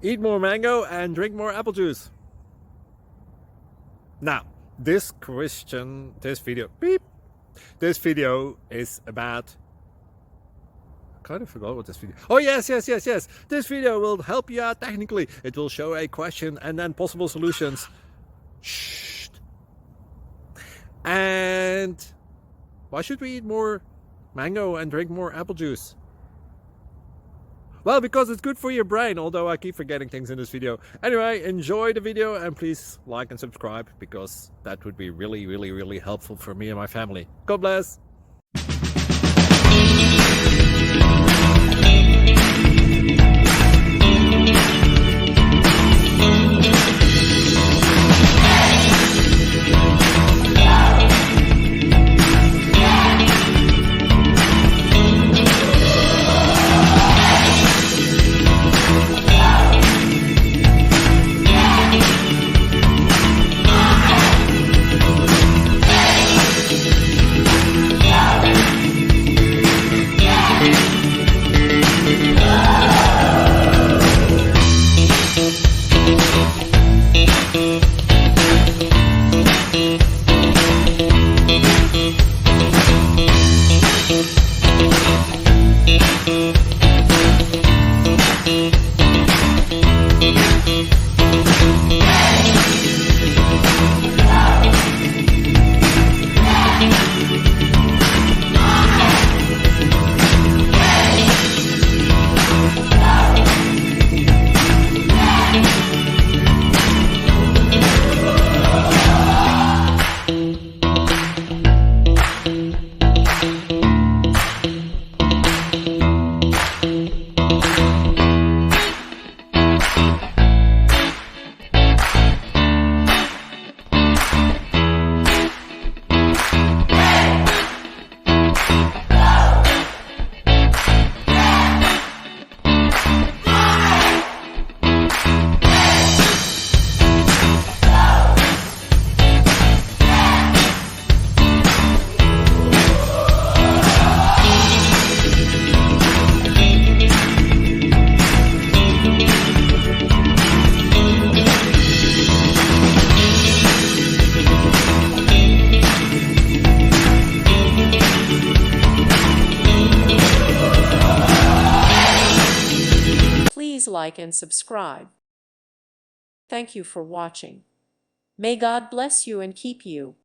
Eat more mango and drink more apple juice. Now, this video is about, I kind of forgot what this video. Oh yes. This video will help you out technically. It will show a question and then possible solutions. Shh. And why should we eat more mango and drink more apple juice? Well, because it's good for your brain, although I keep forgetting things in this video. Anyway, enjoy the video and please like and subscribe, because that would be really helpful for me and my family. God bless! Please like and subscribe. Thank you for watching. May God bless you and keep you.